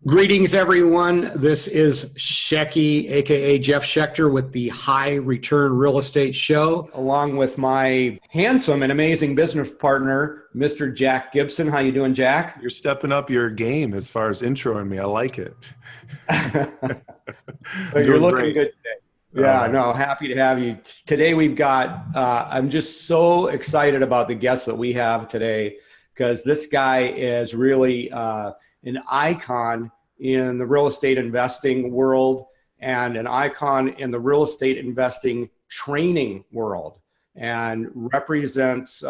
Greetings, everyone. This is Shecky, aka Jeff Schechter, with the High Return Real Estate Show, along with my handsome and amazing business partner, Mr. Jack Gibson. How you doing, Jack? You're stepping up your game as far as introing me. I like it. You're looking good today. Yeah, no, happy to have you. Today we've got, I'm just so excited about the guests that we have today, because this guy is really an icon in the real estate investing world and an icon in the real estate investing training world, and represents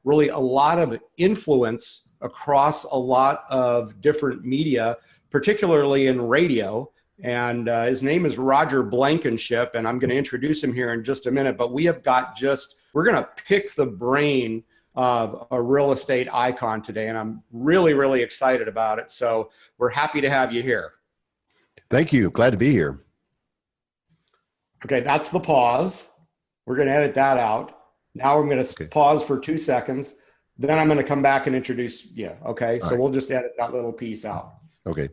really a lot of influence across a lot of different media, particularly in radio. And his name is Roger Blankenship, and I'm going to introduce him here in just a minute. But we have got we're going to pick the brain of a real estate icon today, and I'm really, really excited about it. So we're happy to have you here. Thank you. Glad to be here. Okay, that's the pause. We're going to edit that out. Now I'm going to pause for 2 seconds. Then I'm going to come back and introduce you. Okay, so we'll just edit that little piece out. Okay.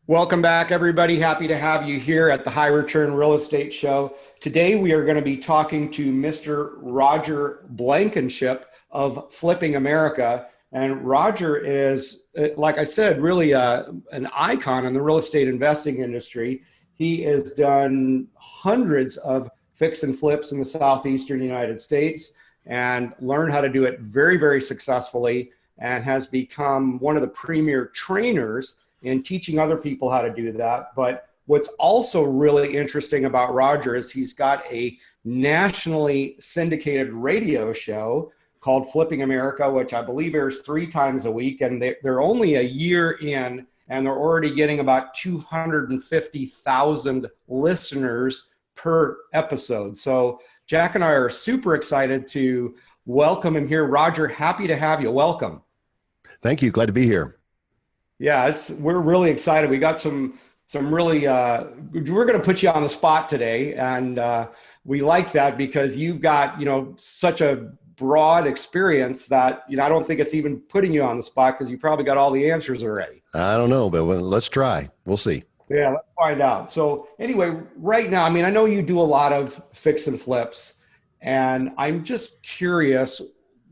Welcome back, everybody. Happy to have you here at the High Return Real Estate Show. Today, we are going to be talking to Mr. Roger Blankenship of Flipping America. And Roger is, like I said, really an icon in the real estate investing industry. He has done hundreds of fix and flips in the Southeastern United States and learned how to do it very, very successfully, and has become one of the premier trainers in teaching other people how to do that. But what's also really interesting about Roger is he's got a nationally syndicated radio show called Flipping America, which I believe airs 3 times a week. And they're only a year in, and they're already getting about 250,000 listeners per episode. So Jack and I are super excited to welcome him here. Roger, happy to have you. Welcome. Thank you. Glad to be here. Yeah, we're really excited. We got some really, we're going to put you on the spot today. And we like that because you've got, such a broad experience that, I don't think it's even putting you on the spot, because you probably got all the answers already. I don't know, but let's try. We'll see. Yeah, let's find out. So anyway, right now, I know you do a lot of fix and flips, and I'm just curious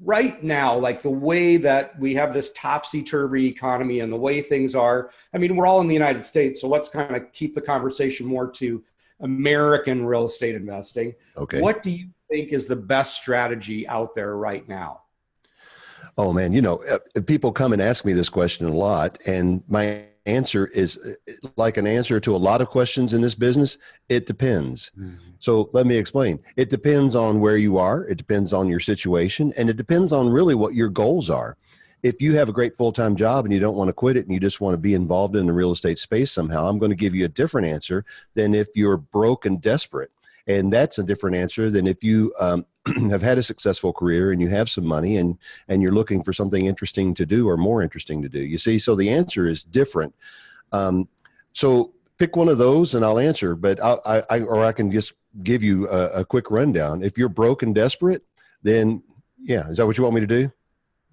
right now, like the way that we have this topsy-turvy economy and the way things are. We're all in the United States, so let's kind of keep the conversation more to American real estate investing. Okay. What do you think is the best strategy out there right now? Oh man, people come and ask me this question a lot, and my answer is like an answer to a lot of questions in this business. It depends. Mm-hmm. So let me explain. It depends on where you are. It depends on your situation, and it depends on really what your goals are. If you have a great full-time job and you don't want to quit it and you just want to be involved in the real estate space somehow, I'm going to give you a different answer than if you're broke and desperate. And that's a different answer than if you have had a successful career and you have some money and you're looking for something interesting to do or more interesting to do. You see, so the answer is different. So pick one of those and I'll answer, but I can just give you a quick rundown. If you're broke and desperate, then yeah, is that what you want me to do?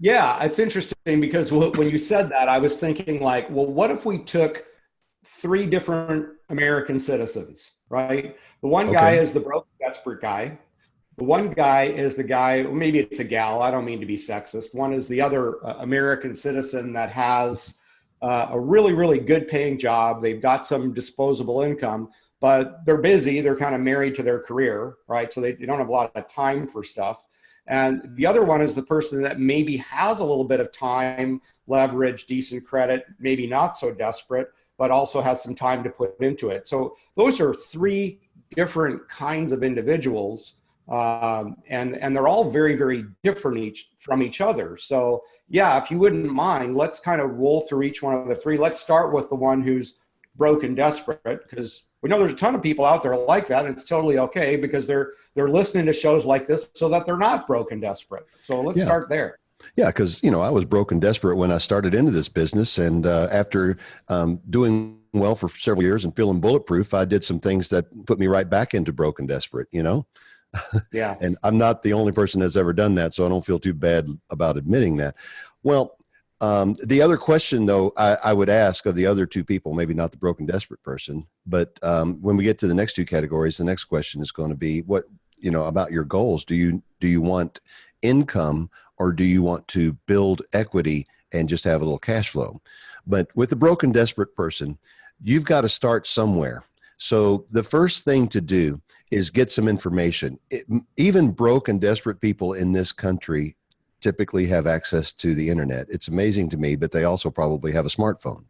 Yeah, it's interesting because when you said that, I was thinking like, well, what if we took 3 different American citizens, right? The one guy is the broke, desperate guy. The one guy is the guy, maybe it's a gal, I don't mean to be sexist. One is the other American citizen that has a really, really good paying job. They've got some disposable income, but they're busy. They're kind of married to their career, right? So they don't have a lot of time for stuff. And the other one is the person that maybe has a little bit of time, leverage, decent credit, maybe not so desperate, but also has some time to put into it. So those are 3 different kinds of individuals. And they're all very, very different from each other. So yeah, if you wouldn't mind, let's kind of roll through each one of the 3. Let's start with the one who's broke and desperate, because we know there's a ton of people out there like that, and it's totally okay because they're listening to shows like this so that they're not broke and desperate. So let's start there. Yeah, because, I was broke and desperate when I started into this business. And after doing well for several years and feeling bulletproof, I did some things that put me right back into broke and desperate, Yeah. And I'm not the only person that's ever done that, so I don't feel too bad about admitting that. Well, The other question, though, I would ask of the other two people, maybe not the broken, desperate person, but when we get to the next two categories, the next question is going to be what, about your goals. Do you want income, or do you want to build equity and just have a little cash flow? But with the broken, desperate person, you've got to start somewhere. So the first thing to do is get some information. Even broken, desperate people in this country typically have access to the internet. It's amazing to me, but they also probably have a smartphone.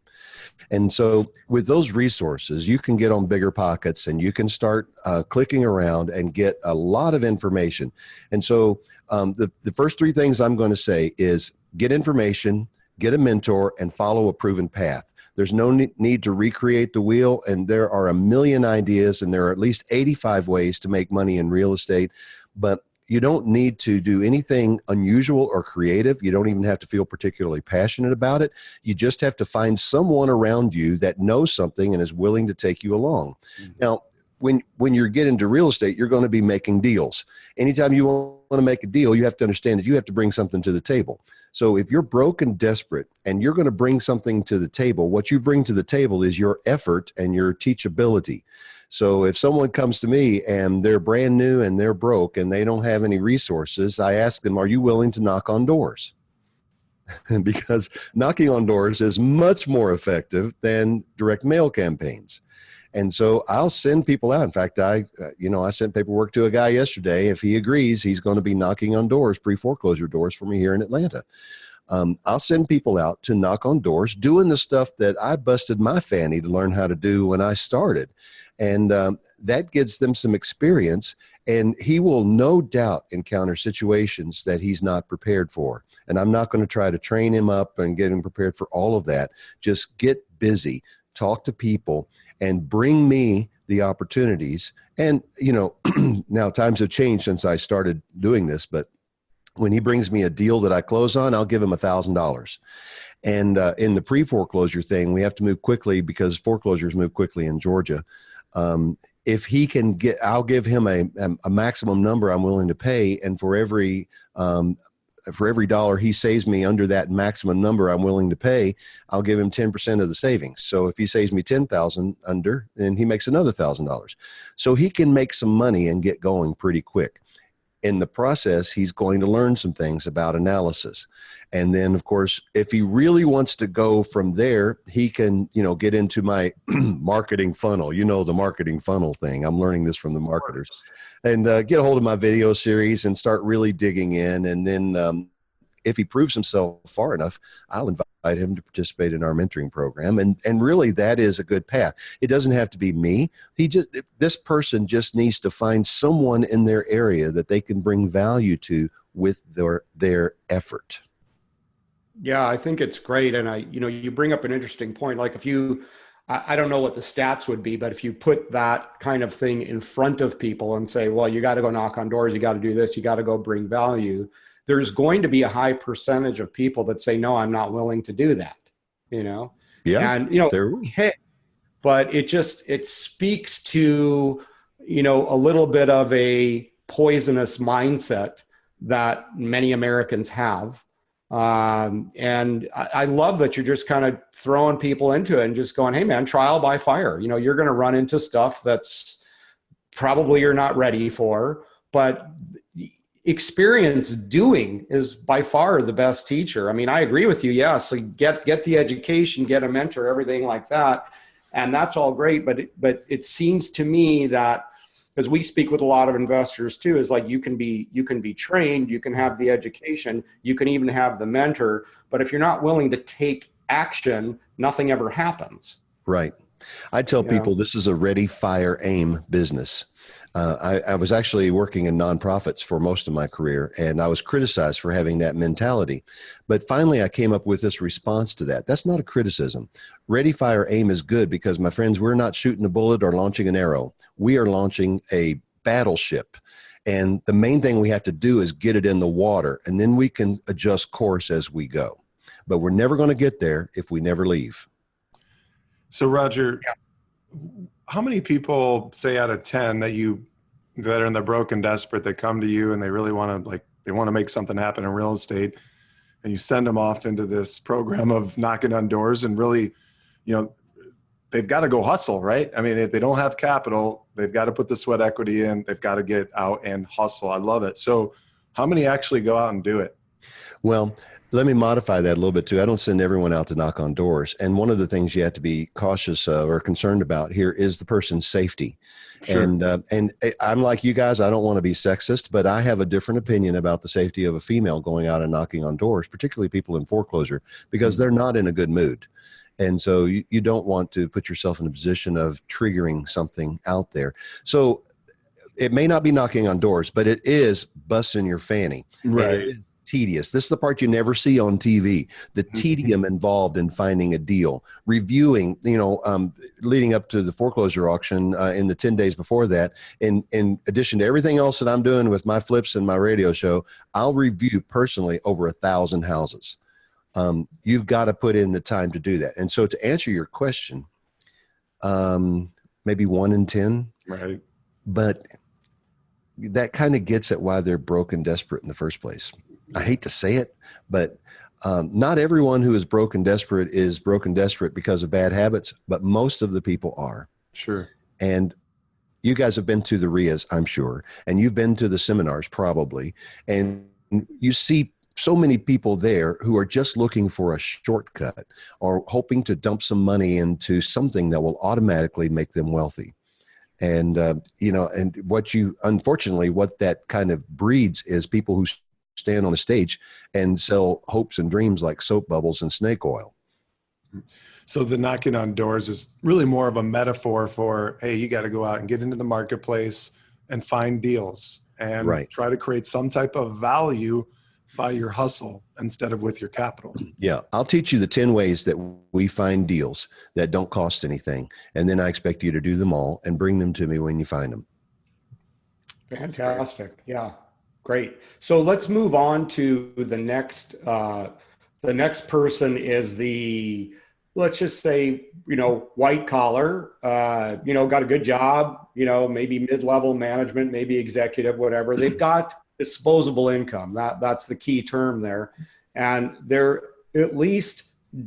And so with those resources, you can get on Bigger Pockets and you can start clicking around and get a lot of information. And so the first three things I'm going to say is get information, get a mentor, and follow a proven path. There's no need to recreate the wheel, and there are a million ideas, and there are at least 85 ways to make money in real estate, but you don't need to do anything unusual or creative. You don't even have to feel particularly passionate about it. You just have to find someone around you that knows something and is willing to take you along. Mm-hmm. Now, when you get into real estate, you're going to be making deals. Anytime you want to make a deal, you have to understand that you have to bring something to the table. So if you're broke and desperate and you're going to bring something to the table, what you bring to the table is your effort and your teachability. So if someone comes to me and they're brand new and they're broke and they don't have any resources, I ask them, are you willing to knock on doors? Because knocking on doors is much more effective than direct mail campaigns. And so I'll send people out. In fact, I sent paperwork to a guy yesterday. If he agrees, he's going to be knocking on doors, pre-foreclosure doors for me here in Atlanta. I'll send people out to knock on doors, doing the stuff that I busted my fanny to learn how to do when I started. And that gives them some experience, and he will no doubt encounter situations that he's not prepared for. And I'm not going to try to train him up and get him prepared for all of that. Just get busy, talk to people, and bring me the opportunities. And, now times have changed since I started doing this, but when he brings me a deal that I close on, I'll give him $1,000. And in the pre-foreclosure thing, we have to move quickly because foreclosures move quickly in Georgia. If he can I'll give him a maximum number I'm willing to pay. And for every dollar he saves me under that maximum number I'm willing to pay, I'll give him 10% of the savings. So if he saves me $10,000 under, then he makes another $1,000. So he can make some money and get going pretty quick. In the process, he's going to learn some things about analysis. And then, of course, if he really wants to go from there, he can, get into my marketing funnel. The marketing funnel thing. I'm learning this from the marketers. And get a hold of my video series and start really digging in. And then if he proves himself far enough, I'll invite him to participate in our mentoring program. And really, that is a good path. It doesn't have to be me. This person just needs to find someone in their area that they can bring value to with their effort. Yeah, I think it's great. And you bring up an interesting point. Like I don't know what the stats would be, but if you put that kind of thing in front of people and say, well, you got to go knock on doors, you got to do this, you got to go bring value, there's going to be a high percentage of people that say, no, I'm not willing to do that, Yeah. And, hey, but it speaks to, a little bit of a poisonous mindset that many Americans have. And I love that you're just kind of throwing people into it and just going, hey man, trial by fire. You're going to run into stuff that's probably you're not ready for, but experience doing is by far the best teacher. I mean, I agree with you. Yes. So get the education, get a mentor, everything like that. And that's all great. But it seems to me that, because we speak with a lot of investors too, is like, you can be trained, you can have the education, you can even have the mentor, but if you're not willing to take action, nothing ever happens. Right. I tell people this is a ready, fire, aim business. I was actually working in nonprofits for most of my career, and I was criticized for having that mentality. But finally, I came up with this response to that. That's not a criticism. Ready, fire, aim is good because, my friends, we're not shooting a bullet or launching an arrow. We are launching a battleship. And the main thing we have to do is get it in the water, and then we can adjust course as we go. But we're never going to get there if we never leave. So, Roger, how many people, say out of 10, that are in the broke and desperate, that come to you and they really want to make something happen in real estate? and you send them off into this program of knocking on doors, and really, you know, they've got to go hustle, right? I mean, if they don't have capital, they've got to put the sweat equity in. They've got to get out and hustle. I love it. So how many actually go out and do it? Well, let me modify that a little bit too. I don't send everyone out to knock on doors. And one of the things you have to be cautious or concerned about here is the person's safety. Sure. And I'm like you guys, I don't want to be sexist, but I have a different opinion about the safety of a female going out and knocking on doors, particularly people in foreclosure, because they're not in a good mood. And so you don't want to put yourself in a position of triggering something out there. So it may not be knocking on doors, but it is busting your fanny. Right. Tedious. This is the part you never see on TV. The tedium involved in finding a deal, reviewing, leading up to the foreclosure auction in the 10 days before that. In addition to everything else that I'm doing with my flips and my radio show, I'll review personally over 1,000 houses. You've got to put in the time to do that. And so to answer your question, maybe 1 in 10. Right. But that kind of gets at why they're broke and desperate in the first place. I hate to say it, but not everyone who is broken desperate because of bad habits, but most of the people are. Sure. And you guys have been to the RIAs, I'm sure, and you've been to the seminars probably, and you see so many people there who are just looking for a shortcut or hoping to dump some money into something that will automatically make them wealthy. And, unfortunately, what that kind of breeds is people who stand on a stage and sell hopes and dreams like soap bubbles and snake oil. So the knocking on doors is really more of a metaphor for, hey, you got to go out and get into the marketplace and find deals and try to create some type of value by your hustle instead of with your capital. Yeah. I'll teach you the 10 ways that we find deals that don't cost anything. And then I expect you to do them all and bring them to me when you find them. Fantastic. Yeah. Great. So let's move on to the next. The next person is let's just say, white collar, got a good job, maybe mid-level management, maybe executive, whatever. They've got disposable income. That's the key term there. And they're at least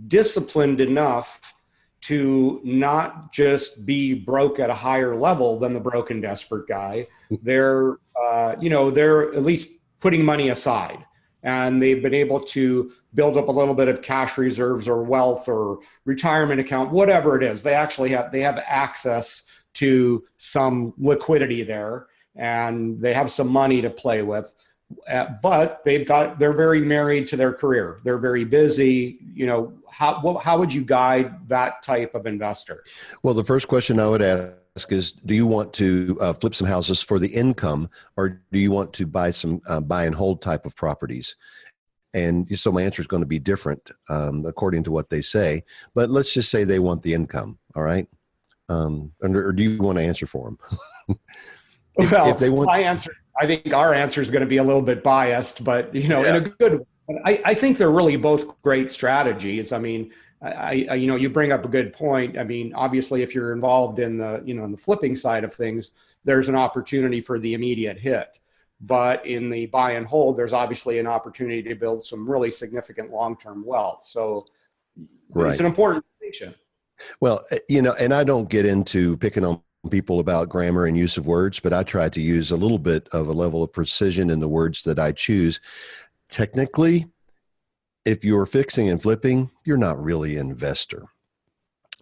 disciplined enough to not just be broke at a higher level than the broken desperate guy. They're at least putting money aside, and they've been able to build up a little bit of cash reserves or wealth or retirement account, whatever it is. They have access to some liquidity there, and they have some money to play with. But they're very married to their career. They're very busy. How would you guide that type of investor? Well, the first question I would ask is, do you want to flip some houses for the income, or do you want to buy some buy and hold type of properties? And so my answer is going to be different according to what they say. But let's just say they want the income. All right. Or do you want to answer for them? If they want, I think our answer is going to be a little bit biased, but in a good way. I think they're really both great strategies. I mean, you bring up a good point. I mean, obviously, if you're involved in in the flipping side of things, there's an opportunity for the immediate hit. But in the buy and hold, there's obviously an opportunity to build some really significant long-term wealth. So it's an important distinction. Well, and I don't get into picking on people about grammar and use of words, but I try to use a little bit of a level of precision in the words that I choose. Technically, if you're fixing and flipping, you're not really an investor.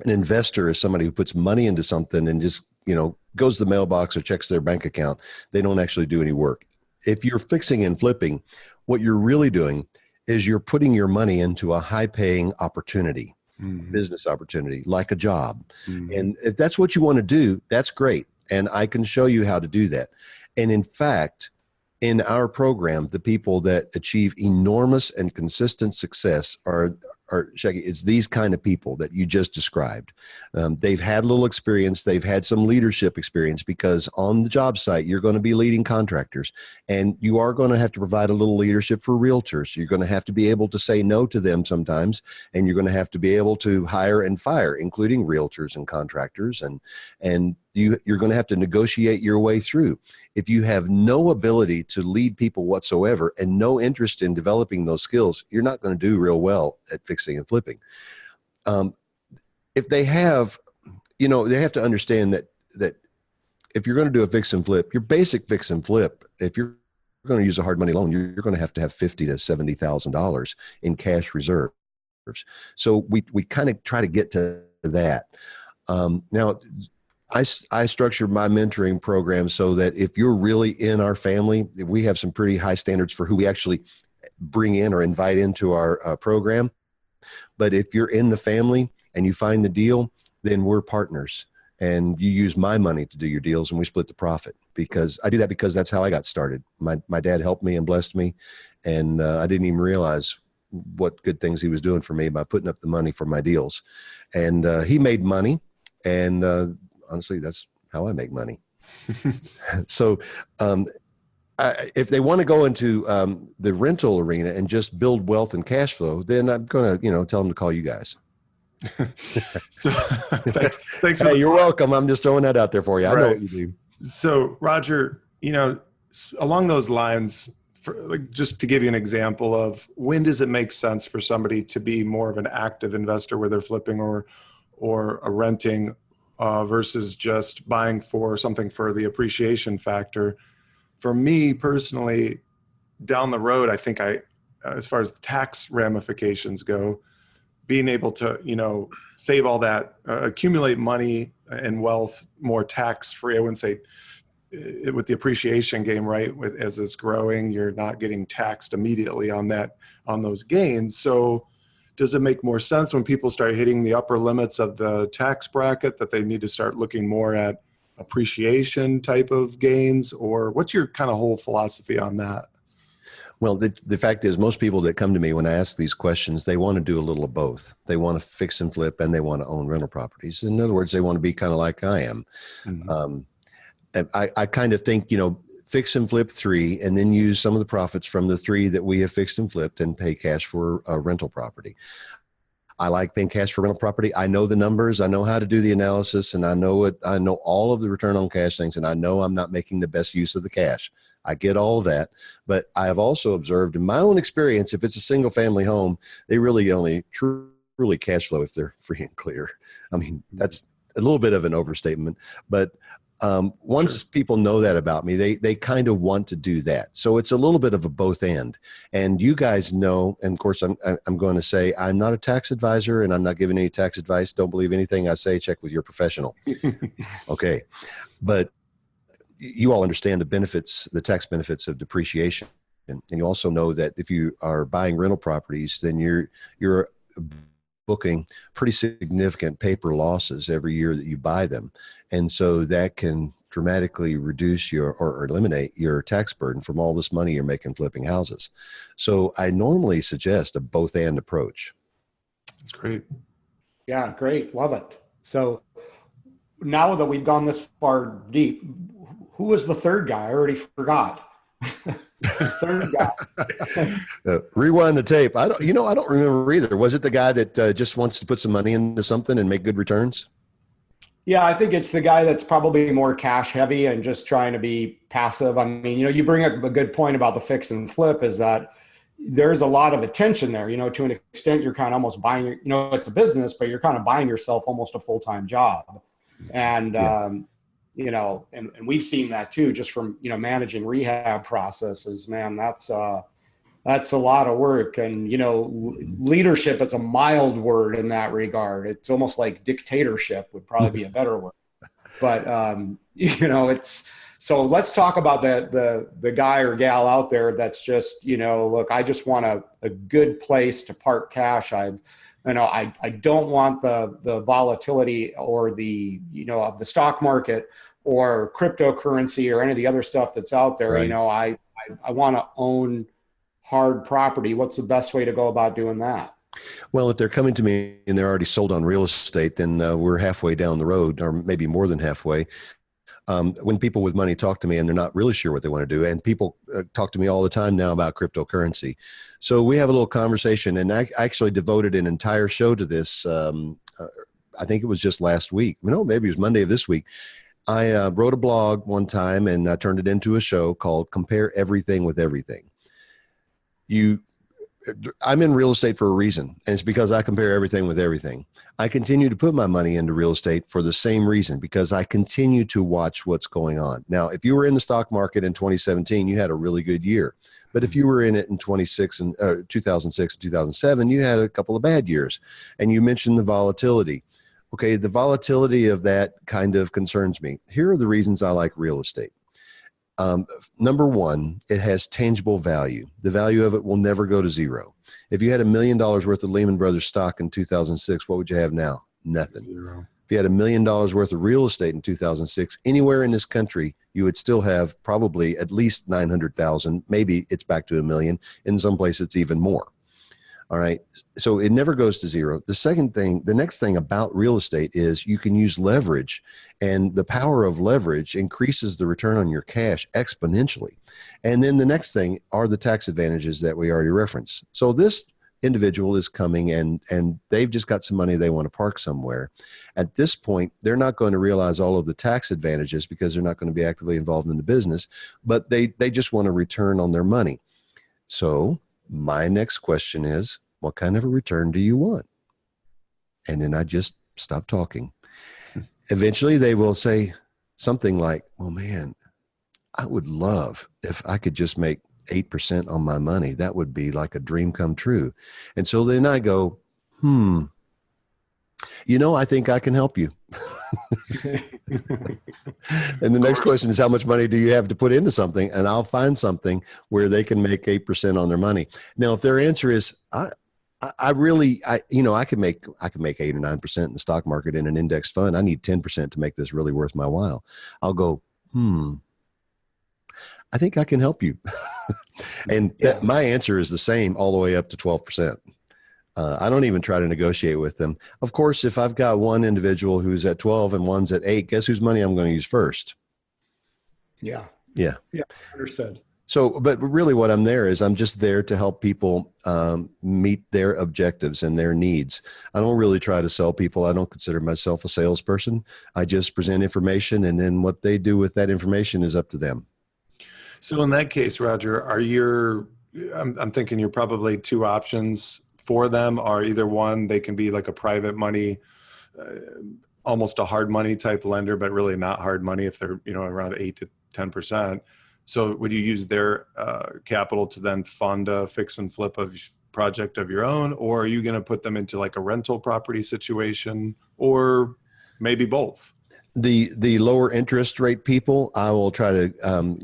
An investor is somebody who puts money into something and just, goes to the mailbox or checks their bank account. They don't actually do any work. If you're fixing and flipping, what you're really doing is you're putting your money into a high-paying opportunity. Business opportunity, like a job. And if that's what you want to do, that's great. And I can show you how to do that. And in fact, in our program, the people that achieve enormous and consistent success are Shecky, it's these kind of people that you just described. They've had a little experience. They've had some leadership experience, because on the job site, you're going to be leading contractors, and you are going to have to provide a little leadership for realtors. You're going to have to be able to say no to them sometimes, and you're going to have to be able to hire and fire, including realtors and contractors. And You're going to have to negotiate your way through. If you have no ability to lead people whatsoever and no interest in developing those skills, you're not going to do real well at fixing and flipping. If they have, they have to understand that if you're going to do a fix and flip, your basic fix and flip, if you're going to use a hard money loan, you're going to have $50,000 to $70,000 in cash reserves. So we kind of try to get to that. Now, I structure my mentoring program so that if you're really in our family, we have some pretty high standards for who we actually bring in or invite into our program. But if you're in the family and you find the deal, then we're partners. And you use my money to do your deals, and we split the profit. Because I do that because that's how I got started. My dad helped me and blessed me, and I didn't even realize what good things he was doing for me by putting up the money for my deals. And he made money, and honestly, that's how I make money. So if they want to go into the rental arena and just build wealth and cash flow, then I'm going to tell them to call you guys. So thanks hey, you're welcome. I'm just throwing that out there for you. I know what you do. So Roger, along those lines, just to give you an example of when does it make sense for somebody to be more of an active investor where they're flipping or a renting versus just buying for something for the appreciation factor. For me personally, down the road, I think as far as the tax ramifications go, being able to, save all that, accumulate money and wealth more tax-free. I wouldn't say with the appreciation game, right? As it's growing, you're not getting taxed immediately on those gains. So does it make more sense when people start hitting the upper limits of the tax bracket that they need to start looking more at appreciation type of gains? Or what's your kind of whole philosophy on that? Well, the fact is most people that come to me when I ask these questions, they want to do a little of both. They want to fix and flip and they want to own rental properties. In other words, they want to be kind of like I am. Mm-hmm. And I kind of think, fix and flip 3 and then use some of the profits from the 3 that we have fixed and flipped and pay cash for a rental property. I like paying cash for rental property. I know the numbers. I know how to do the analysis, and I know all of the return on cash things, and I know I'm not making the best use of the cash. I get all of that, but I have also observed in my own experience, if it's a single family home, they really only truly cash flow if they're free and clear. I mean, that's a little bit of an overstatement, but once people know that about me, they kind of want to do that. So it's a little bit of a both and. And you guys know, and of course I'm going to say I'm not a tax advisor and I'm not giving any tax advice. Don't believe anything I say. Check with your professional. Okay, but you all understand the tax benefits of depreciation, and you also know that if you are buying rental properties, then you're booking pretty significant paper losses every year that you buy them. And so that can dramatically reduce or eliminate your tax burden from all this money you're making flipping houses. So I normally suggest a both and approach. That's great. Yeah, great. Love it. So now that we've gone this far deep, who was the third guy? I already forgot. Third guy. Rewind the tape. I don't remember either. Was it the guy that just wants to put some money into something and make good returns? Yeah, I think it's the guy that's probably more cash heavy and just trying to be passive. I mean, you bring up a good point about the fix and flip is that there's a lot of attention there, to an extent you're kind of almost buying, it's a business, but you're kind of buying yourself almost a full-time job. And, and we've seen that too, just from, managing rehab processes, man, that's a lot of work. And, leadership is a mild word in that regard. It's almost like dictatorship would probably be a better word. But, so let's talk about the guy or gal out there that's just, look, I just want a good place to park cash. I don't want the volatility or the, of the stock market or cryptocurrency or any of the other stuff that's out there. Right. I want to own hard property. What's the best way to go about doing that? Well, if they're coming to me and they're already sold on real estate, then we're halfway down the road, or maybe more than halfway. When people with money talk to me and they're not really sure what they want to do, and people talk to me all the time now about cryptocurrency. So we have a little conversation, and I actually devoted an entire show to this. I think it was just last week. No, maybe it was Monday of this week. I wrote a blog one time and I turned it into a show called Compare Everything with Everything. I'm in real estate for a reason, and it's because I compare everything with everything. I continue to put my money into real estate for the same reason, because I continue to watch what's going on. Now, if you were in the stock market in 2017, you had a really good year. But if you were in it in 2006 and 2007, you had a couple of bad years. And you mentioned the volatility. Okay, the volatility of that kind of concerns me. Here are the reasons I like real estate. Number one, it has tangible value. The value of it will never go to zero. If you had $1 million worth of Lehman Brothers stock in 2006, what would you have now? Nothing. Zero. If you had $1 million worth of real estate in 2006, anywhere in this country, you would still have probably at least 900,000. Maybe it's back to 1 million. In some places, it's even more. All right. So it never goes to zero. The next thing about real estate is you can use leverage, and the power of leverage increases the return on your cash exponentially. And then the next thing are the tax advantages that we already referenced. So this individual is coming and they've just got some money they want to park somewhere. At this point, they're not going to realize all of the tax advantages because they're not going to be actively involved in the business, but they just want a return on their money. So my next question is, what kind of a return do you want? And then I just stop talking. Eventually they will say something like, well, man, I would love if I could just make 8% on my money. That would be like a dream come true. And so then I go, I think I can help you. And the next question is, how much money do you have to put into something? And I'll find something where they can make 8% on their money. Now, if their answer is, I can make 8 or 9% in the stock market in an index fund. I need 10% to make this really worth my while. I'll go, I think I can help you. And my answer is the same all the way up to 12%. I don't even try to negotiate with them. Of course, if I've got one individual who's at 12 and one's at 8, guess whose money I'm going to use first? Yeah. Understood. So, but really what I'm there is I'm just there to help people meet their objectives and their needs. I don't really try to sell people. I don't consider myself a salesperson. I just present information, and then what they do with that information is up to them. So in that case, Roger, I'm thinking you're probably two options for them are either one, they can be like a private money, almost a hard money type lender, but really not hard money if they're, around 8 to 10%. So would you use their capital to then fund a fix and flip of project of your own, or are you going to put them into like a rental property situation, or maybe both? The lower interest rate people, I will try to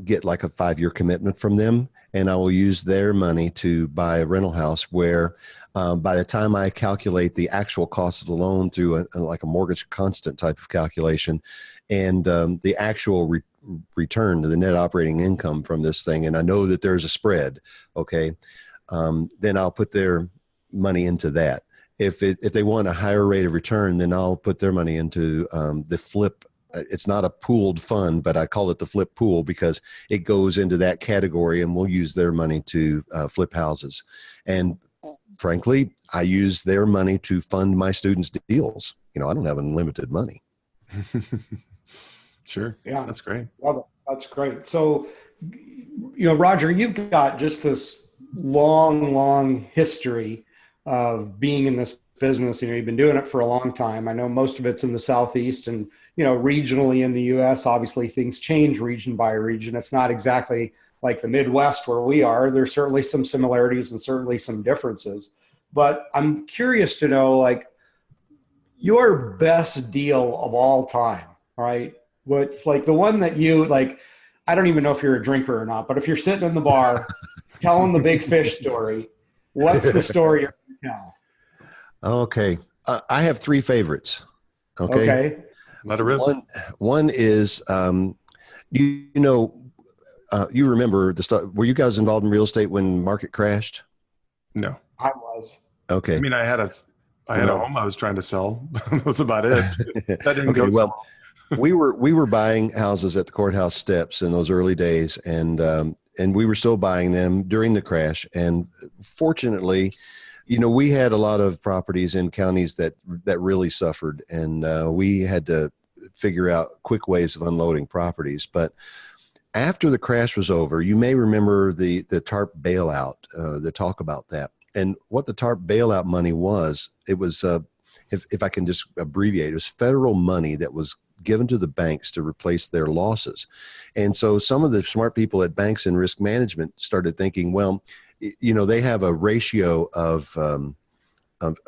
get like a 5-year commitment from them, and I will use their money to buy a rental house where by the time I calculate the actual cost of the loan through like a mortgage constant type of calculation, and the actual return to the net operating income from this thing, and I know that there's a spread, okay, then I'll put their money into that. If they want a higher rate of return, then I'll put their money into the flip. It's not a pooled fund, but I call it the flip pool because it goes into that category, and we'll use their money to flip houses. And frankly, I use their money to fund my students' deals. I don't have unlimited money. Sure. Yeah. That's great. Well, that's great. So, Roger, you've got just this long history of being in this business. You've been doing it for a long time. I know most of it's in the Southeast, and, regionally in the U.S., obviously things change region by region. It's not exactly like the Midwest where we are. There's certainly some similarities and certainly some differences. But I'm curious to know, like, your best deal of all time, right? What's like the one that you like, I don't even know if you're a drinker or not, but if you're sitting in the bar telling the big fish story, what's the story you're going to tell? Okay. I have 3 favorites. Okay. Let it rip. One is, you remember the start, were you guys involved in real estate when market crashed? No. I was. Okay. I mean, I had a home I was trying to sell. That was about it. That didn't go so well. we were buying houses at the courthouse steps in those early days, and we were still buying them during the crash. And fortunately, we had a lot of properties in counties that really suffered, and we had to figure out quick ways of unloading properties. But after the crash was over, you may remember the TARP bailout, the talk about that. And what the TARP bailout money was, it was, if I can just abbreviate, it was federal money that was given to the banks to replace their losses. And so some of the smart people at banks and risk management started thinking, well, you know, they have a ratio of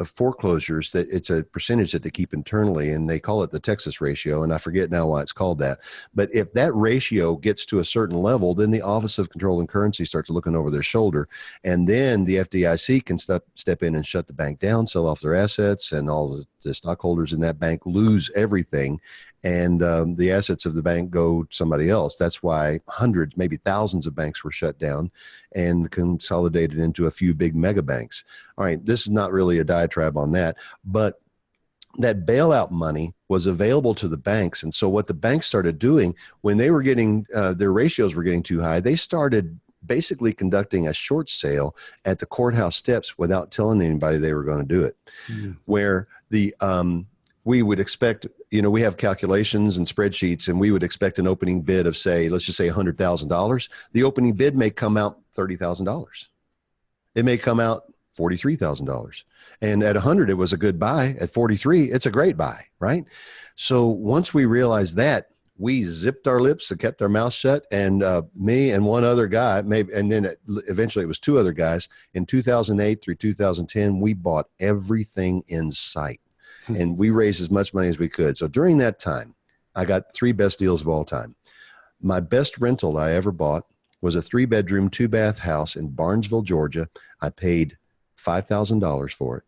foreclosures that it's a percentage that they keep internally, and they call it the Texas ratio. And I forget now why it's called that. But if that ratio gets to a certain level, then the Office of Control and Currency starts looking over their shoulder. And then the FDIC can step in and shut the bank down, sell off their assets, and all the stockholders in that bank lose everything. And the assets of the bank go to somebody else. That's why hundreds, maybe thousands of banks were shut down and consolidated into a few big mega banks. All right, this is not really a diatribe on that, but that bailout money was available to the banks. And so what the banks started doing when they were getting, their ratios were getting too high, they started basically conducting a short sale at the courthouse steps without telling anybody they were going to do it. Mm-hmm. Where the, we would expect, you know, we have calculations and spreadsheets, and we would expect an opening bid of, say, let's just say $100,000. The opening bid may come out $30,000. It may come out $43,000. And at 100, it was a good buy. At 43, it's a great buy, right? So once we realized that, we zipped our lips and kept our mouths shut. And me and one other guy, maybe, and then eventually it was two other guys. In 2008 through 2010, we bought everything in sight. And we raised as much money as we could. So during that time, I got 3 best deals of all time. My best rental I ever bought was a 3-bedroom, 2-bath house in Barnesville, Georgia. I paid $5,000 for it.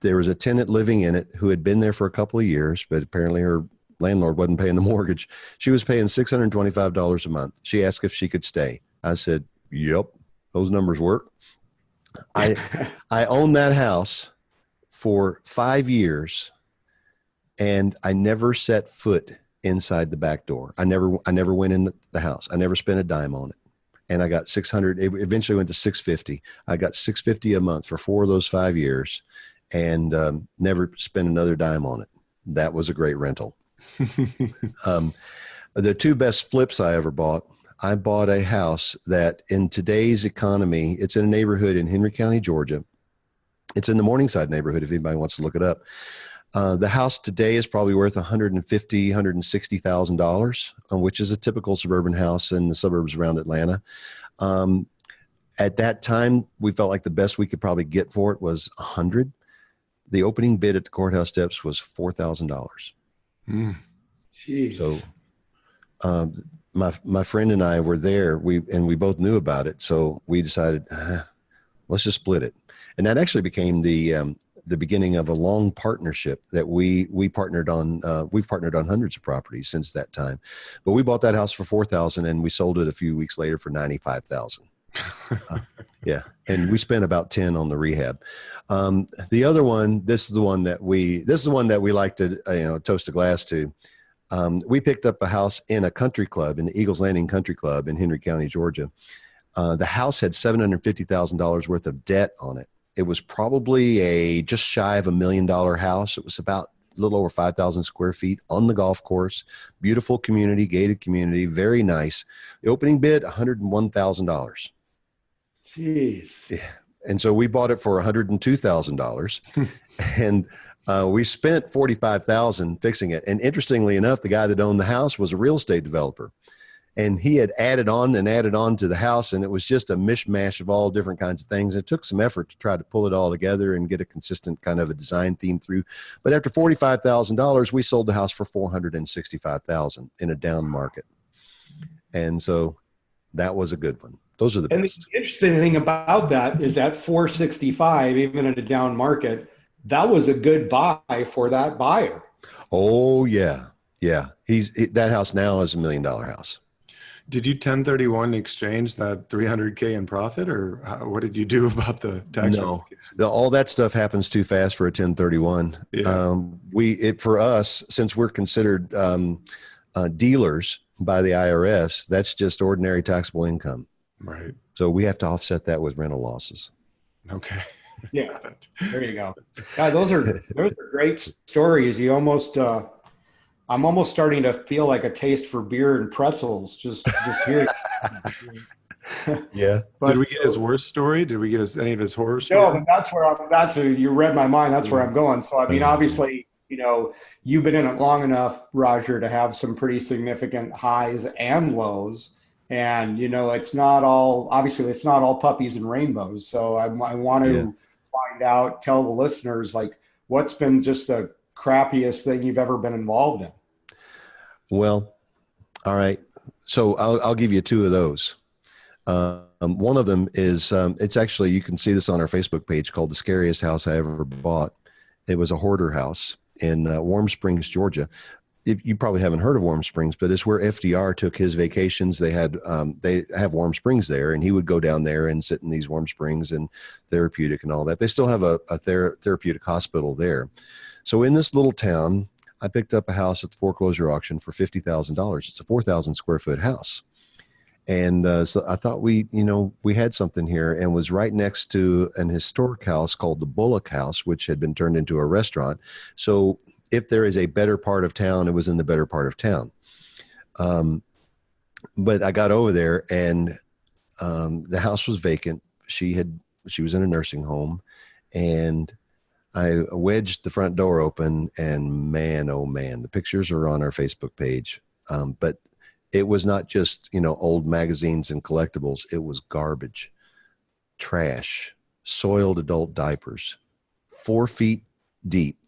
There was a tenant living in it who had been there for a couple of years, but apparently her landlord wasn't paying the mortgage. She was paying $625 a month. She asked if she could stay. I said, yep, those numbers work. I owned that house for 5 years, and I never set foot inside the back door. I never went in the house. I never spent a dime on it. And I got 600, it eventually went to 650. I got 650 a month for 4 of those 5 years, and never spent another dime on it. That was a great rental. The 2 best flips I ever bought, I bought a house that in today's economy, it's in a neighborhood in Henry County, Georgia. It's in the Morningside neighborhood if anybody wants to look it up. The house today is probably worth $150,000, $160,000, which is a typical suburban house in the suburbs around Atlanta. At that time, we felt like the best we could probably get for it was $100,000. The opening bid at the courthouse steps was $4,000. Jeez. So my friend and I were there. We both knew about it, so we decided let's just split it. And that actually became the beginning of a long partnership that we partnered on. We've partnered on hundreds of properties since that time. But we bought that house for $4,000, and we sold it a few weeks later for $95,000. Yeah, and we spent about 10 on the rehab. The other one, this is the one that we like to toast a glass to. We picked up a house in a country club, in the Eagles Landing Country Club in Henry County, Georgia. The house had $750,000 worth of debt on it. It was probably just shy of $1 million house. It was about a little over 5,000 square feet on the golf course. Beautiful community, gated community, very nice. The opening bid, $101,000. Jeez. Yeah. And so we bought it for $102,000, and we spent $45,000 fixing it. And interestingly enough, the guy that owned the house was a real estate developer. And he had added on to the house, and it was just a mishmash of all different kinds of things. It took some effort to try to pull it all together and get a consistent kind of a design theme through. But after $45,000, we sold the house for $465,000 in a down market. And so that was a good one. Those are the best. And the interesting thing about that is that 465, even in a down market, that was a good buy for that buyer. Oh yeah. Yeah. That house now is $1 million house. Did you 1031 exchange that $300K in profit, or what did you do about the tax? No, all that stuff happens too fast for a 1031. Yeah. For us, since we're considered dealers by the IRS, that's just ordinary taxable income. Right. So we have to offset that with rental losses. Okay. Yeah. There you go. God, those are great stories. You almost, I'm almost starting to feel like a taste for beer and pretzels. Just hearing. Yeah. But did we get his worst story? Did we get any of his horror no, stories? but you read my mind. That's where I'm going. So, I mean, obviously, you've been in it long enough, Roger, to have some pretty significant highs and lows. And, obviously, it's not all puppies and rainbows. So I want Yeah. to find out, tell the listeners, like, what's been just the crappiest thing you've ever been involved in? Well, all right. So I'll give you two of those. One of them is, it's actually, you can see this on our Facebook page, called The Scariest House I Ever Bought. It was a hoarder house in Warm Springs, Georgia. You probably haven't heard of Warm Springs, but it's where FDR took his vacations. They have Warm Springs there, and he would go down there and sit in these Warm Springs and therapeutic and all that. They still have a therapeutic hospital there. So in this little town, I picked up a house at the foreclosure auction for $50,000. It's a 4,000 square foot house. And so I thought we had something here, and was right next to an historic house called the Bullock House, which had been turned into a restaurant. So if there is a better part of town, it was in the better part of town. But I got over there, and the house was vacant. She was in a nursing home, and I wedged the front door open, and man, oh man, the pictures are on our Facebook page. But it was not just, old magazines and collectibles. It was garbage, trash, soiled adult diapers, 4 feet deep,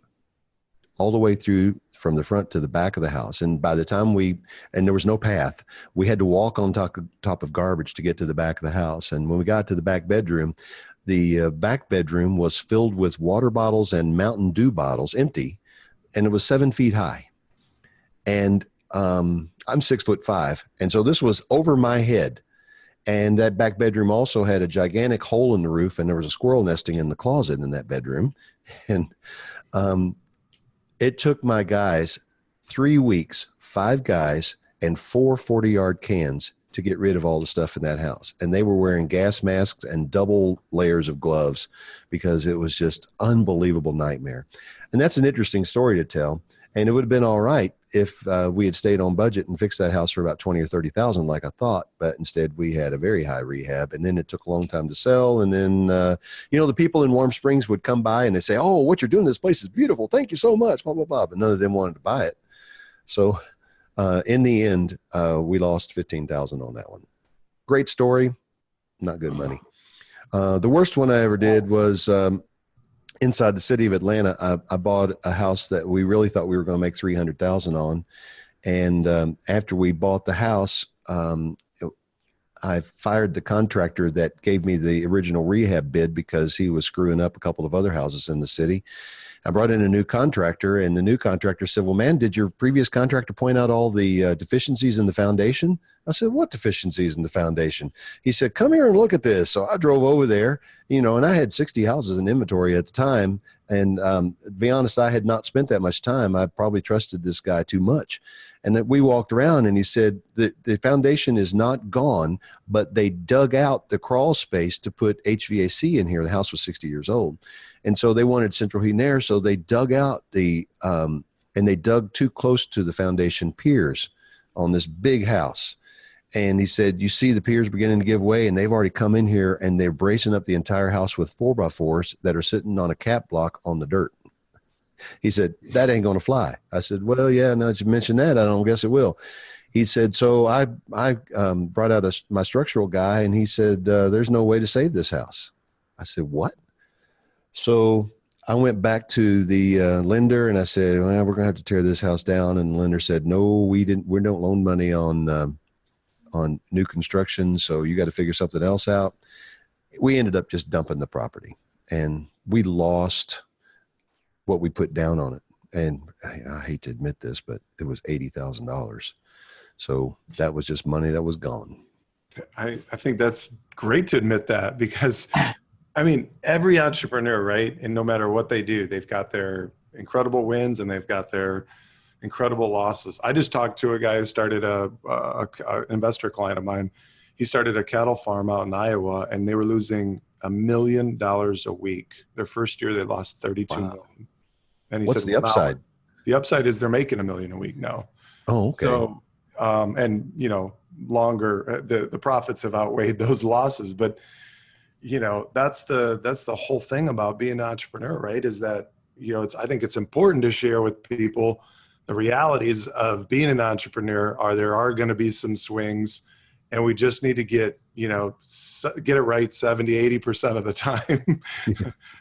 all the way through from the front to the back of the house. And by the time and there was no path, we had to walk on top of garbage to get to the back of the house. And when we got to the back bedroom, the back bedroom was filled with water bottles and Mountain Dew bottles, empty, and it was 7 feet high. And I'm 6'5", and so this was over my head. And that back bedroom also had a gigantic hole in the roof, and there was a squirrel nesting in the closet in that bedroom. And it took my guys 3 weeks, 5 guys, and 4 40-yard cans to get rid of all the stuff in that house. And they were wearing gas masks and double layers of gloves, because it was just unbelievable nightmare. And that's an interesting story to tell. And it would have been all right if we had stayed on budget and fixed that house for about 20 or 30,000, like I thought. But instead, we had a very high rehab, and then it took a long time to sell. And then, the people in Warm Springs would come by and they say, "Oh, what you're doing, this place is beautiful. Thank you so much." Blah blah blah. But none of them wanted to buy it. So, in the end, we lost 15,000 on that one. Great story, not good money. The worst one I ever did was inside the city of Atlanta. I bought a house that we really thought we were going to make 300,000 on. And after we bought the house, I fired the contractor that gave me the original rehab bid, because he was screwing up a couple of other houses in the city. I brought in a new contractor, and the new contractor said, "Well, man, did your previous contractor point out all the deficiencies in the foundation?" I said, "What deficiencies in the foundation?" He said, "Come here and look at this." So I drove over there, and I had 60 houses in inventory at the time. And to be honest, I had not spent that much time. I probably trusted this guy too much. And then we walked around, and he said that the foundation is not gone, but they dug out the crawl space to put HVAC in here. The house was 60 years old. And so they wanted central heat and air. So they dug out and they dug too close to the foundation piers on this big house. And he said, "You see the piers beginning to give way, and they've already come in here, and they're bracing up the entire house with 4x4s that are sitting on a cap block on the dirt." He said, "That ain't going to fly." I said, "Well, yeah, now that you mentioned that, I don't guess it will." He said, so I brought out my structural guy, and he said, "There's no way to save this house." I said, "What?" So I went back to the lender, and I said, "Well, we're going to have to tear this house down." And the lender said, "No, we don't loan money on new construction, so you got to figure something else out." We ended up just dumping the property, and we lost what we put down on it. And I hate to admit this, but it was $80,000. So that was just money that was gone. I think that's great to admit that, because every entrepreneur, right? And no matter what they do, they've got their incredible wins and they've got their incredible losses. I just talked to a guy who started an investor client of mine. He started a cattle farm out in Iowa, and they were losing $1 million a week. Their first year, they lost 32 million. And he What's said, the upside? The upside is they're making $1 million a week now. Oh, okay. So, and you know, longer, the profits have outweighed those losses, but you know, that's the whole thing about being an entrepreneur, right? Is that, you know, I think it's important to share with people the realities of being an entrepreneur. There are going to be some swings, and we just need to get it right 70-80% of the time.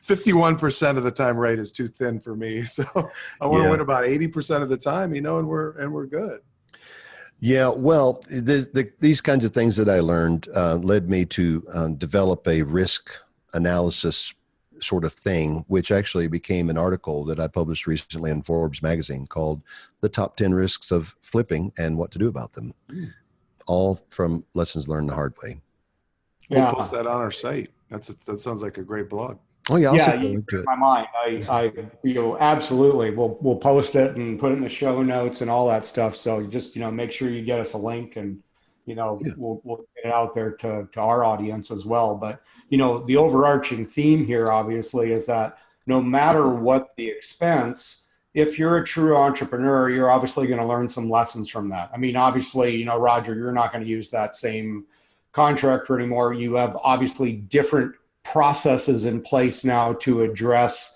51% of the time right is too thin for me. So I want to win about 80% of the time, you know, and we're good. Yeah, well, these kinds of things that I learned led me to develop a risk analysis sort of thing, which actually became an article that I published recently in Forbes magazine called "The Top 10 Risks of Flipping and What to Do About Them." All from lessons learned the hard way. We'll post that on our site. That sounds like a great blog. Oh yeah, you read my mind. I absolutely. We'll post it and put it in the show notes and all that stuff. So you just make sure you get us a link, and we'll get it out there to our audience as well. But the overarching theme here obviously is that no matter what the expense, if you're a true entrepreneur, you're obviously going to learn some lessons from that. I mean, obviously, Roger, you're not going to use that same contractor anymore. You have obviously different processes in place now to address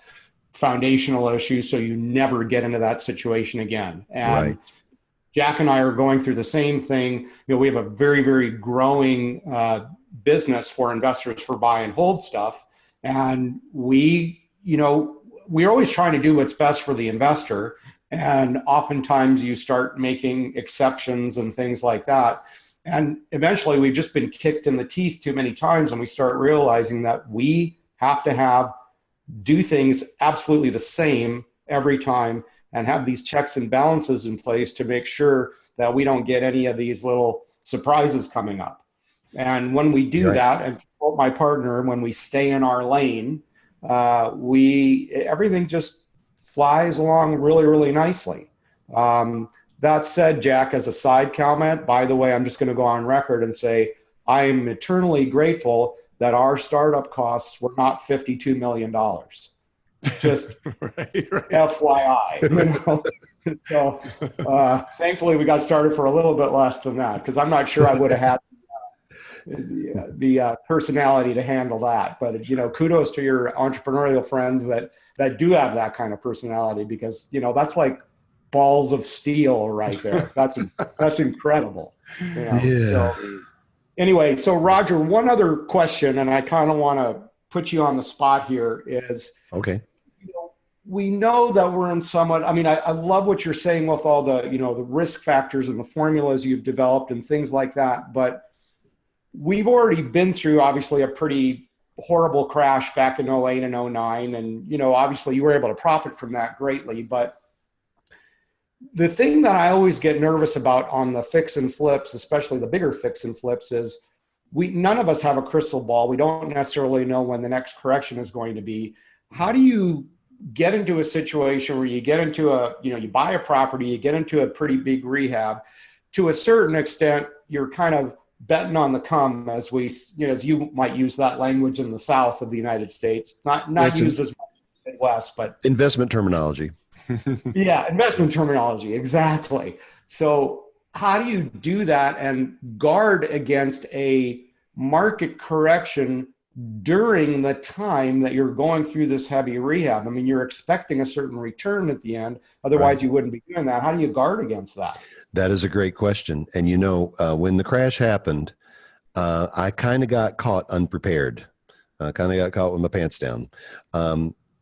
foundational issues so you never get into that situation again. And right. Jack and I are going through the same thing. We have a very, very growing business for investors for buy and hold stuff. And we're always trying to do what's best for the investor. And oftentimes you start making exceptions and things like that. And eventually we've just been kicked in the teeth too many times, and we start realizing that we have to do things absolutely the same every time and have these checks and balances in place to make sure that we don't get any of these little surprises coming up. And when we do that, and my partner, when we stay in our lane, everything just flies along really, really nicely. That said, Jack, as a side comment, by the way, I'm just going to go on record and say I'm eternally grateful that our startup costs were not $52 million. Just right. FYI. So thankfully, we got started for a little bit less than that, because I'm not sure I would have had the personality to handle that. But kudos to your entrepreneurial friends that do have that kind of personality, because that's like balls of steel right there. That's incredible. So anyway, so Roger, one other question, and I kind of want to put you on the spot here, is okay. We know that we're in somewhat, I love what you're saying with all the, the risk factors and the formulas you've developed and things like that. But we've already been through obviously a pretty horrible crash back in 08 and 09. And, obviously you were able to profit from that greatly. But the thing that I always get nervous about on the fix and flips, especially the bigger fix and flips, is none of us have a crystal ball. We don't necessarily know when the next correction is going to be. How do you get into a situation where you get into you buy a property, you get into a pretty big rehab? To a certain extent, you're kind of betting on the come, as as you might use that language in the South of the United States, not used as much in the West, but investment terminology. Yeah, investment terminology, exactly. So how do you do that and guard against a market correction during the time that you're going through this heavy rehab? You're expecting a certain return at the end. Otherwise, you wouldn't be doing that. How do you guard against that? That is a great question. And when the crash happened, I kind of got caught unprepared. Kind of got caught with my pants down.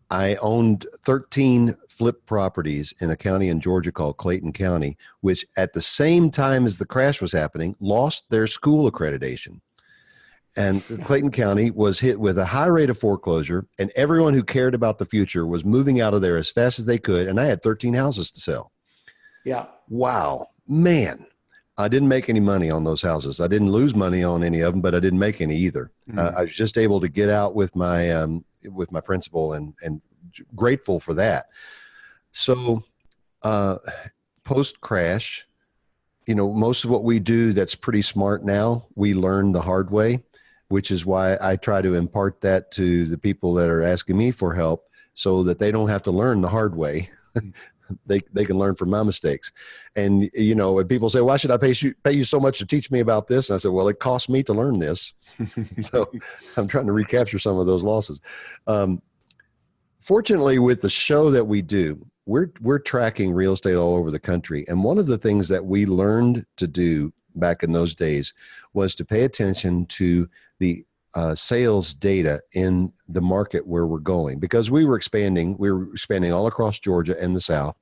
I owned 13 flip properties in a county in Georgia called Clayton County, which at the same time as the crash was happening, lost their school accreditation. And Clayton County was hit with a high rate of foreclosure, and everyone who cared about the future was moving out of there as fast as they could. And I had 13 houses to sell. Yeah. Wow, man. I didn't make any money on those houses. I didn't lose money on any of them, but I didn't make any either. I was just able to get out with my principal, and grateful for that. So post crash, most of what we do that's pretty smart now, we learned the hard way, which is why I try to impart that to the people that are asking me for help, so that they don't have to learn the hard way. they can learn from my mistakes. And, when people say, why should I pay you so much to teach me about this? And I said, well, it cost me to learn this. So I'm trying to recapture some of those losses. Fortunately, with the show that we do, we're tracking real estate all over the country. And one of the things that we learned to do back in those days was to pay attention to the sales data in the market where we're going, because we were expanding all across Georgia and the South,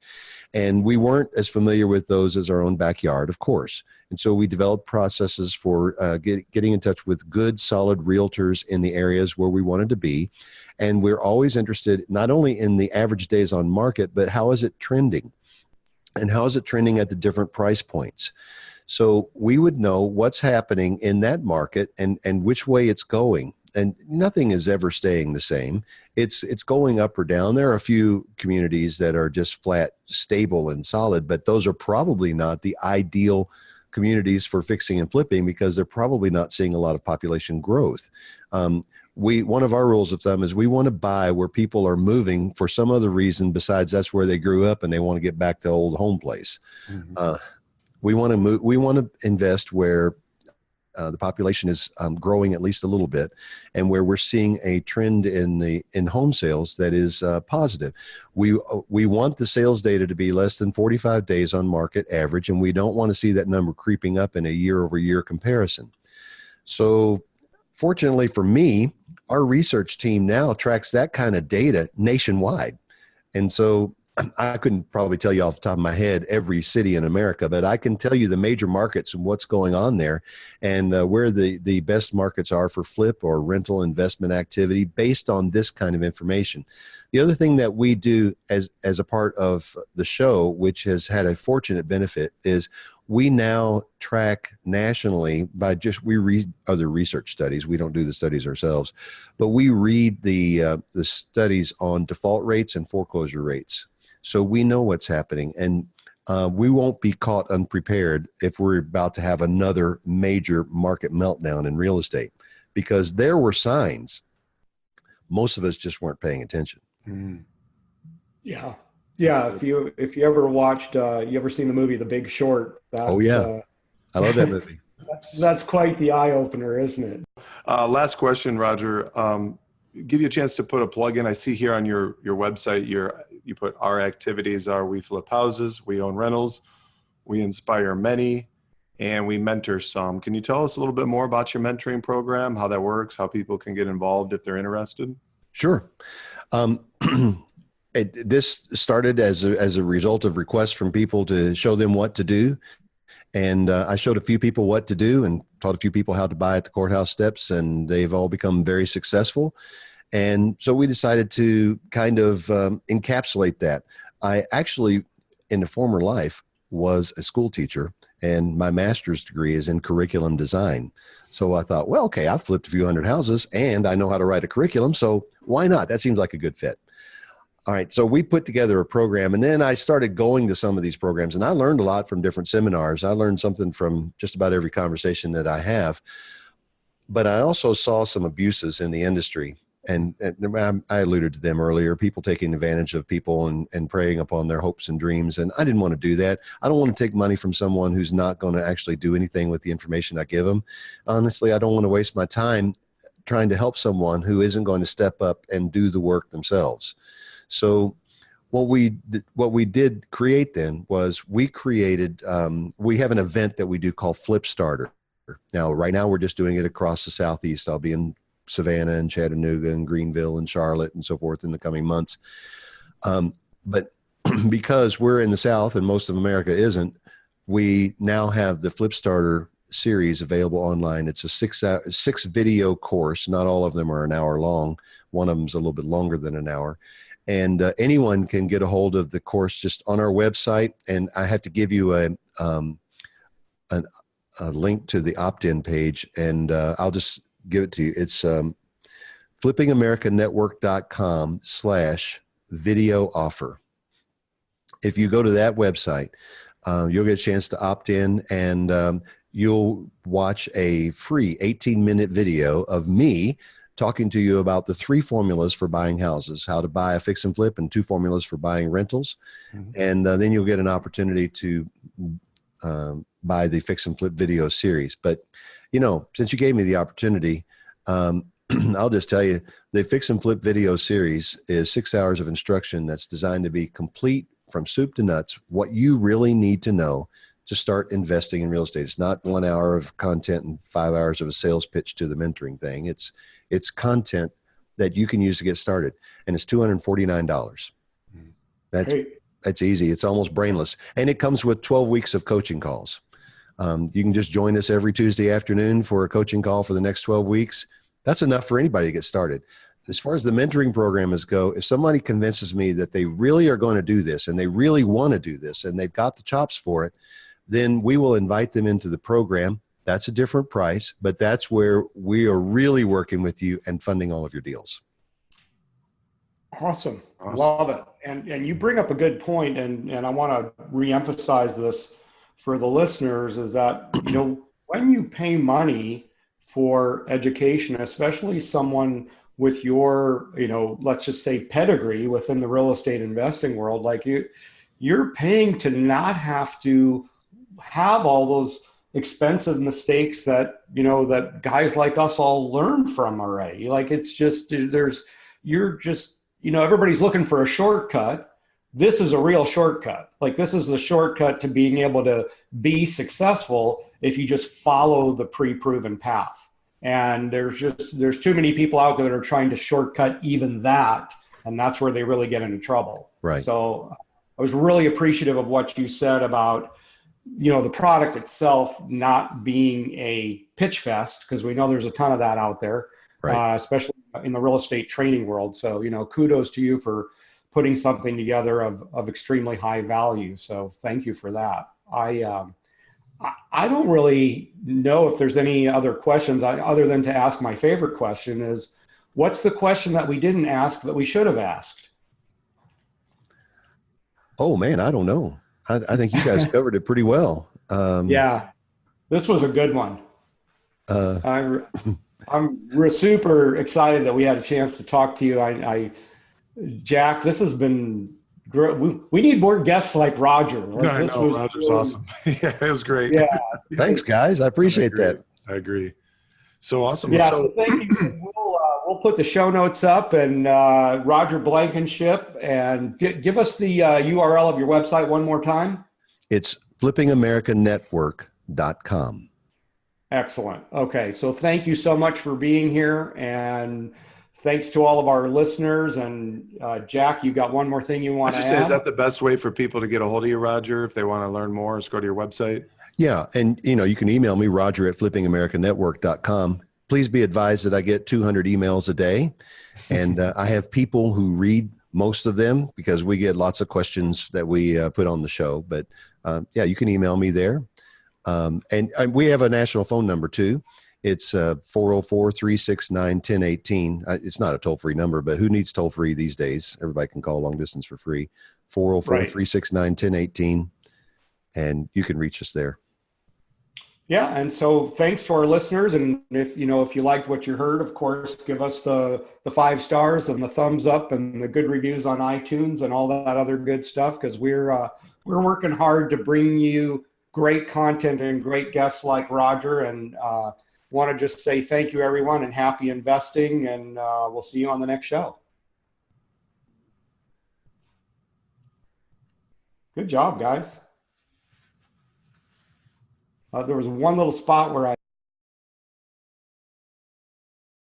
and we weren't as familiar with those as our own backyard, of course. And so we developed processes for getting in touch with good, solid realtors in the areas where we wanted to be. And we're always interested not only in the average days on market, but how is it trending? And how is it trending at the different price points? So we would know what's happening in that market and which way it's going. And nothing is ever staying the same. It's going up or down. There are a few communities that are just flat, stable, and solid, but those are probably not the ideal communities for fixing and flipping, because they're probably not seeing a lot of population growth. One of our rules of thumb is we want to buy where people are moving for some other reason besides that's where they grew up and they want to get back to old home place. Mm-hmm. We want to move. We want to invest where the population is growing at least a little bit, and where we're seeing a trend in home sales that is positive. We want the sales data to be less than 45 days on market average, and we don't want to see that number creeping up in a year-over-year comparison. So, fortunately for me, our research team now tracks that kind of data nationwide, and so I couldn't probably tell you off the top of my head every city in America, but I can tell you the major markets and what's going on there, and where the best markets are for flip or rental investment activity based on this kind of information. The other thing that we do as a part of the show, which has had a fortunate benefit, is we now track nationally by we read other research studies. We don't do the studies ourselves, but we read the studies on default rates and foreclosure rates. So we know what's happening, and we won't be caught unprepared if we're about to have another major market meltdown in real estate, because there were signs. Most of us just weren't paying attention. Mm. Yeah. Yeah. If you ever watched, you ever seen the movie The Big Short? Oh yeah. I love that movie. That's quite the eye opener, isn't it? Last question, Roger. Give you a chance to put a plug in. I see here on your website, you put our activities are: we flip houses, we own rentals, we inspire many, and we mentor some. Can you tell us a little bit more about your mentoring program, how that works, how people can get involved if they're interested? Sure. This started as a result of requests from people to show them what to do. And I showed a few people what to do and taught a few people how to buy at the courthouse steps, and they've all become very successful. And so we decided to kind of encapsulate that. I actually, in a former life, was a school teacher, and my master's degree is in curriculum design. So I thought, well, okay, I've flipped a few hundred houses and I know how to write a curriculum, so why not? That seems like a good fit. All right, so we put together a program, and then I started going to some of these programs, and I learned a lot from different seminars. I learned something from just about every conversation that I have. But I also saw some abuses in the industry, and I alluded to them earlier, people taking advantage of people and preying upon their hopes and dreams, and I didn't want to do that. I don't want to take money from someone who's not going to actually do anything with the information I give them. Honestly, I don't want to waste my time trying to help someone who isn't going to step up and do the work themselves. So what we did create then was we created, we have an event that we do called Flip Starter. Now, right now we're just doing it across the Southeast. I'll be in Savannah and Chattanooga and Greenville and Charlotte and so forth in the coming months. But because we're in the South and most of America isn't, we now have the Flip Starter series available online. It's a six video course. Not all of them are an hour long. One of them's a little bit longer than an hour. And anyone can get a hold of the course just on our website. And I have to give you a link to the opt-in page, and I'll just give it to you. It's flippingamericannetwork.com/video offer. If you go to that website, you'll get a chance to opt in, and you'll watch a free 18-minute video of me talking to you about the 3 formulas for buying houses, how to buy a fix and flip, and 2 formulas for buying rentals. And then you'll get an opportunity to buy the fix and flip video series. But, you know, since you gave me the opportunity, I'll just tell you, the fix and flip video series is 6 hours of instruction that's designed to be complete from soup to nuts, what you really need to know to start investing in real estate. It's not 1 hour of content and 5 hours of a sales pitch to the mentoring thing. It's content that you can use to get started. And it's $249. That's easy. It's almost brainless. And it comes with 12 weeks of coaching calls. You can just join us every Tuesday afternoon for a coaching call for the next 12 weeks. That's enough for anybody to get started. As far as the mentoring program is go, if somebody convinces me that they really are going to do this and they really want to do this and they've got the chops for it, then we will invite them into the program. That's a different price, but that's where we are really working with you and funding all of your deals. Awesome. Love it. And you bring up a good point, and I want to reemphasize this for the listeners, is that, you know, when you pay money for education, especially someone with your, you know, let's just say pedigree within the real estate investing world, like you're paying to not have to have all those expensive mistakes that, you know, that guys like us all learn from already. Like, it's just, you're just, you know, everybody's looking for a shortcut. This is a real shortcut. Like, this is the shortcut to being able to be successful if you just follow the pre-proven path. And there's too many people out there that are trying to shortcut even that. And that's where they really get into trouble. Right. So I was really appreciative of what you said about, you know, the product itself not being a pitch fest, because we know there's a ton of that out there, right, especially in the real estate training world. So, you know, kudos to you for putting something together of extremely high value. So thank you for that. I don't really know if there's any other questions other than to ask my favorite question is, what's the question that we didn't ask that we should have asked? Oh man, I don't know. I think you guys covered it pretty well. Yeah, this was a good one. I'm super excited that we had a chance to talk to you. Jack, this has been great. We need more guests like Roger. Like, I know, Roger's really awesome. Yeah, it was great. Yeah. Thanks, guys. I appreciate that. I agree. So awesome. Yeah, so thank you. We'll put the show notes up, and Roger Blankenship, and give us the URL of your website one more time. It's flippingamericanetwork.com. Excellent. Okay, so thank you so much for being here, and thanks to all of our listeners. And Jack, you got one more thing you want to add? Is that the best way for people to get a hold of you, Roger, if they want to learn more? Just go to your website. Yeah, and you know, you can email me, Roger at flippingamericanetwork.com. Please be advised that I get 200 emails a day, and I have people who read most of them because we get lots of questions that we put on the show. But yeah, you can email me there. And we have a national phone number too. It's 404-369-1018. It's not a toll-free number, but who needs toll-free these days? Everybody can call long distance for free. 404-369-1018, and you can reach us there. Yeah, and so thanks to our listeners, and if you liked what you heard, of course, give us the 5 stars and the thumbs up and the good reviews on iTunes and all that other good stuff, because we're working hard to bring you great content and great guests like Roger, and want to just say thank you, everyone, and happy investing, and we'll see you on the next show. Good job, guys. There was one little spot where